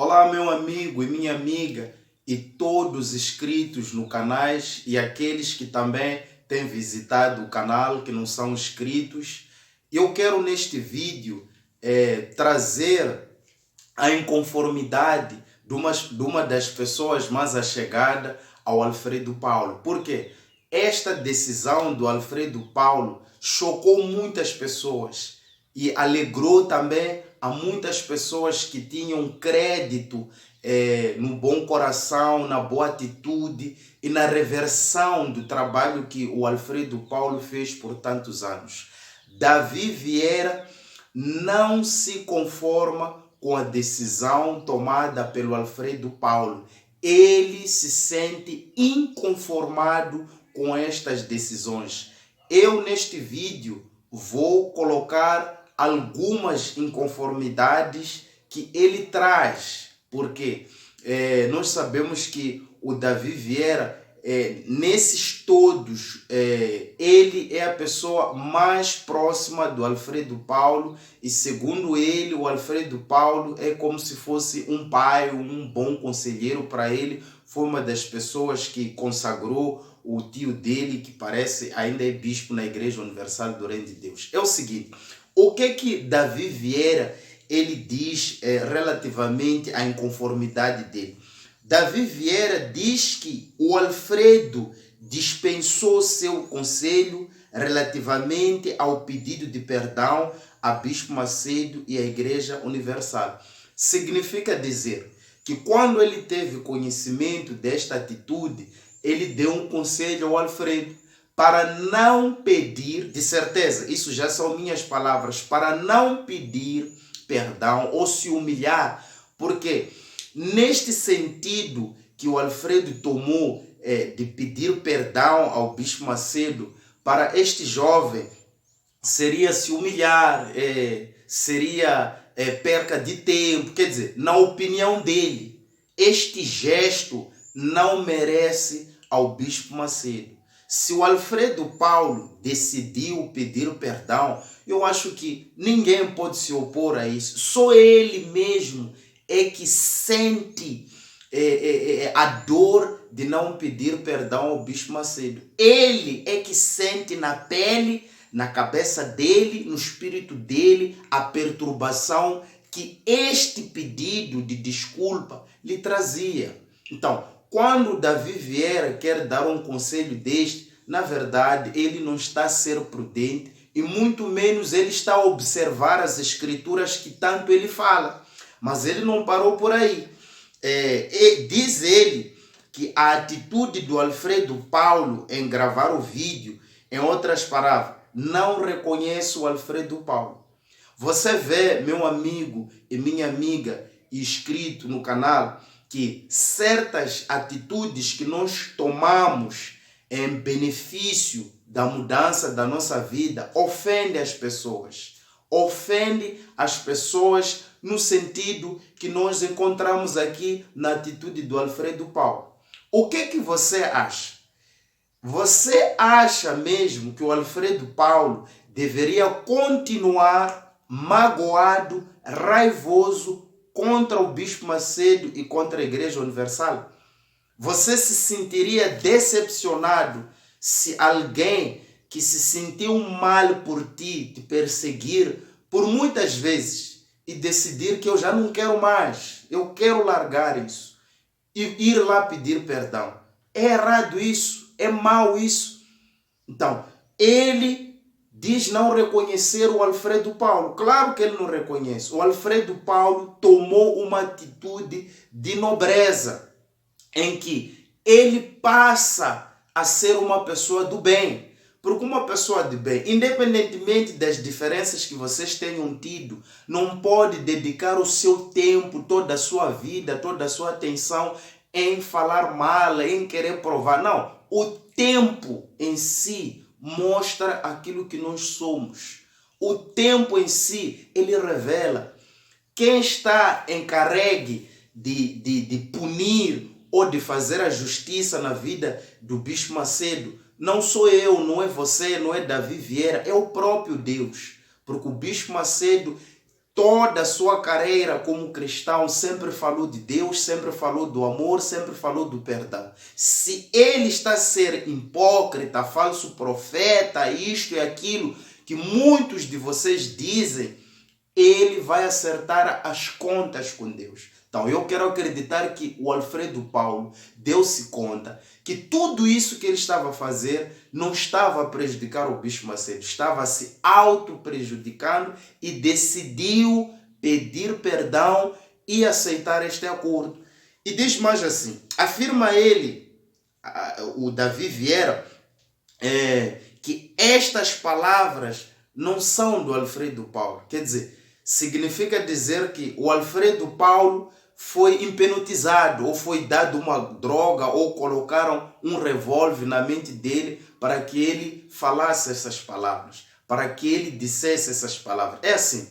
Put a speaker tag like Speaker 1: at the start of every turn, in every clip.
Speaker 1: Olá, meu amigo e minha amiga, e todos inscritos no canal e aqueles que também têm visitado o canal, que não são inscritos. Eu quero neste vídeo trazer a inconformidade de uma das pessoas mais allegadas ao Alfredo Paulo. Por quê? Esta decisão do Alfredo Paulo chocou muitas pessoas e alegrou também a muitas pessoas que tinham crédito no bom coração, na boa atitude e na reversão do trabalho que o Alfredo Paulo fez por tantos anos. Davi Vieira não se conforma com a decisão tomada pelo Alfredo Paulo. Ele se sente inconformado com estas decisões. Eu, neste vídeo, vou colocar algumas inconformidades que ele traz, porque nós sabemos que o Davi Vieira, nesses todos, ele é a pessoa mais próxima do Alfredo Paulo e, segundo ele, o Alfredo Paulo é como se fosse um pai, um bom conselheiro para ele. Foi uma das pessoas que consagrou o tio dele, que parece ainda é bispo na Igreja Universal do Reino de Deus. É o seguinte, o que Davi Vieira ele diz relativamente à inconformidade dele? Davi Vieira diz que o Alfredo dispensou seu conselho relativamente ao pedido de perdão a Bispo Macedo e à Igreja Universal. Significa dizer que quando ele teve conhecimento desta atitude, ele deu um conselho ao Alfredo para não pedir, de certeza, isso já são minhas palavras, para não pedir perdão ou se humilhar, porque neste sentido que o Alfredo tomou de pedir perdão ao Bispo Macedo, para este jovem seria se humilhar, seria perca de tempo. Quer dizer, na opinião dele, este gesto não merece ao Bispo Macedo. Se o Alfredo Paulo decidiu pedir perdão, eu acho que ninguém pode se opor a isso. Só ele mesmo é que sente a dor de não pedir perdão ao Bispo Macedo. Ele é que sente na pele, na cabeça dele, no espírito dele, a perturbação que este pedido de desculpa lhe trazia. Então, quando Davi Vieira quer dar um conselho deste, na verdade, ele não está a ser prudente e muito menos ele está a observar as escrituras que tanto ele fala. Mas ele não parou por aí. Diz ele que a atitude do Alfredo Paulo em gravar o vídeo, em outras palavras, não reconhece o Alfredo Paulo. Você vê, meu amigo e minha amiga inscrito no canal, que certas atitudes que nós tomamos em benefício da mudança da nossa vida ofendem as pessoas. Ofende as pessoas no sentido que nós encontramos aqui na atitude do Alfredo Paulo. O que você acha? Você acha mesmo que o Alfredo Paulo deveria continuar magoado, raivoso contra o Bispo Macedo e contra a Igreja Universal? Você se sentiria decepcionado se alguém que se sentiu mal por ti te perseguir por muitas vezes e decidir que eu já não quero mais, eu quero largar isso e ir lá pedir perdão? É errado isso, é mau isso. Então, ele diz não reconhecer o Alfredo Paulo. Claro que ele não reconhece. O Alfredo Paulo tomou uma atitude de nobreza, em que ele passa a ser uma pessoa do bem. Porque uma pessoa de bem, independentemente das diferenças que vocês tenham tido, não pode dedicar o seu tempo, toda a sua vida, toda a sua atenção em falar mal, em querer provar. Não, o tempo em si mostra aquilo que nós somos. O tempo em si, ele revela. Quem está encarregue de punir ou de fazer a justiça na vida do Bispo Macedo, não sou eu, não é você, não é Davi Vieira, é o próprio Deus. Porque o Bispo Macedo toda a sua carreira como cristão sempre falou de Deus, sempre falou do amor, sempre falou do perdão. Se ele está a ser hipócrita, falso profeta, isto e aquilo que muitos de vocês dizem, ele vai acertar as contas com Deus. Então, eu quero acreditar que o Alfredo Paulo deu-se conta que tudo isso que ele estava a fazer não estava a prejudicar o Bispo Macedo, estava a se auto-prejudicando e decidiu pedir perdão e aceitar este acordo. E diz mais assim, afirma ele, o Davi Vieira, que estas palavras não são do Alfredo Paulo. Quer dizer, significa dizer que o Alfredo Paulo foi hipnotizado, ou foi dado uma droga, ou colocaram um revólver na mente dele para que ele falasse essas palavras, para que ele dissesse essas palavras. É assim,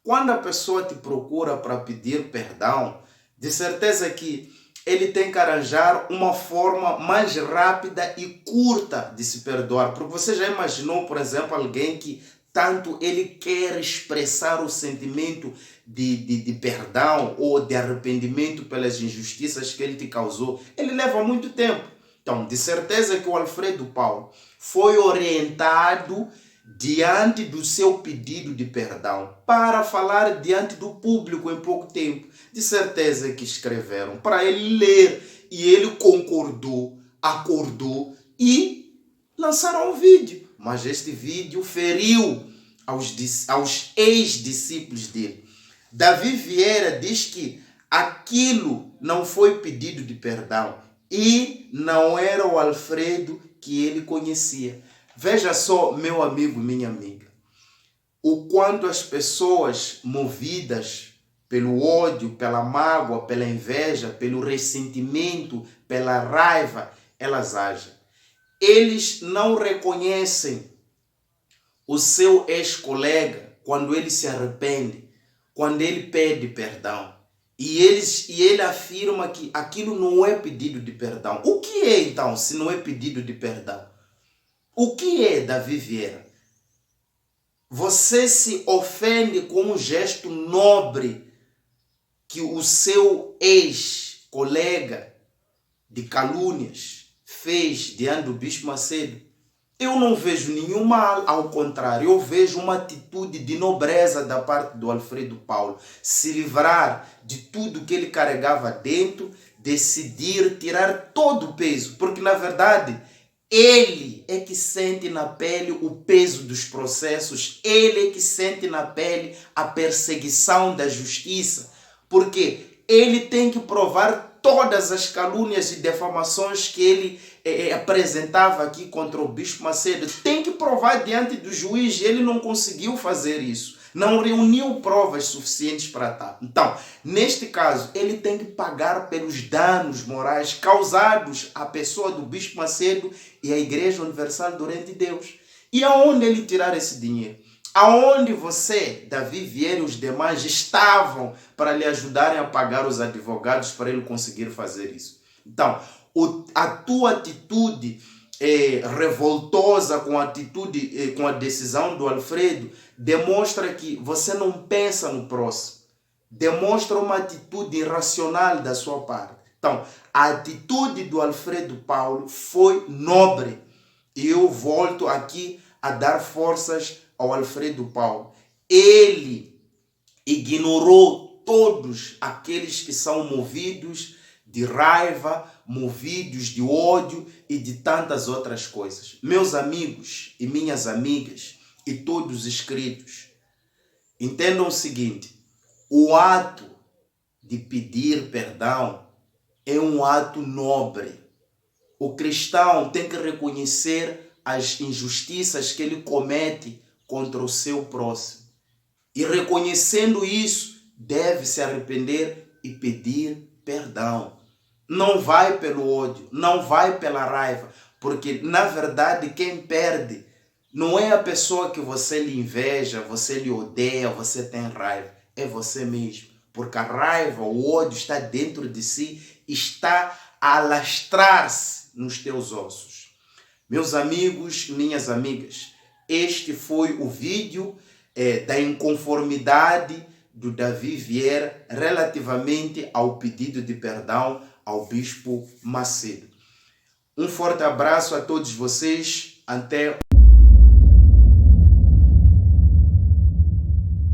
Speaker 1: quando a pessoa te procura para pedir perdão, de certeza que ele tem que arranjar uma forma mais rápida e curta de se perdoar. Porque você já imaginou, por exemplo, alguém que tanto ele quer expressar o sentimento de perdão ou de arrependimento pelas injustiças que ele te causou, ele leva muito tempo. Então, de certeza que o Alfredo Paulo foi orientado diante do seu pedido de perdão para falar diante do público em pouco tempo. De certeza que escreveram para ele ler e ele concordou, acordou e lançaram um vídeo. Mas este vídeo feriu aos ex-discípulos dele. Davi Vieira diz que aquilo não foi pedido de perdão e não era o Alfredo que ele conhecia. Veja só, meu amigo, minha amiga, o quanto as pessoas movidas pelo ódio, pela mágoa, pela inveja, pelo ressentimento, pela raiva, elas agem. Eles não reconhecem o seu ex-colega quando ele se arrepende, quando ele pede perdão. E ele afirma que aquilo não é pedido de perdão. O que é então, se não é pedido de perdão? O que é, Davi Vieira? Você se ofende com um gesto nobre que o seu ex-colega de calúnias fez diante do Bispo Macedo? Eu não vejo nenhum mal, ao contrário, eu vejo uma atitude de nobreza da parte do Alfredo Paulo. Se livrar de tudo que ele carregava dentro, decidir tirar todo o peso, porque na verdade ele é que sente na pele o peso dos processos, ele é que sente na pele a perseguição da justiça, porque ele tem que provar todas as calúnias e defamações que ele apresentava aqui contra o Bispo Macedo. Tem que provar diante do juiz, ele não conseguiu fazer isso. Não reuniu provas suficientes para tal. Então, neste caso, ele tem que pagar pelos danos morais causados à pessoa do Bispo Macedo e à Igreja Universal do Reino de Deus. E aonde ele tirar esse dinheiro? Aonde você, Davi Vieira e os demais estavam para lhe ajudarem a pagar os advogados para ele conseguir fazer isso? Então, a tua atitude revoltosa com a decisão do Alfredo demonstra que você não pensa no próximo. Demonstra uma atitude irracional da sua parte. Então, a atitude do Alfredo Paulo foi nobre. E eu volto aqui a dar forças ao Alfredo Paulo. Ele ignorou todos aqueles que são movidos de raiva, movidos de ódio e de tantas outras coisas. Meus amigos e minhas amigas e todos os inscritos, entendam o seguinte: o ato de pedir perdão é um ato nobre. O cristão tem que reconhecer as injustiças que ele comete contra o seu próximo. E reconhecendo isso, deve se arrepender e pedir perdão. Não vai pelo ódio, não vai pela raiva, porque na verdade quem perde não é a pessoa que você lhe inveja, você lhe odeia, você tem raiva, é você mesmo. Porque a raiva, o ódio está dentro de si, está a alastrar-se nos teus ossos. Meus amigos, minhas amigas, este foi o vídeo da inconformidade do Davi Vieira relativamente ao pedido de perdão ao Bispo Macedo. Um forte abraço a todos vocês. Até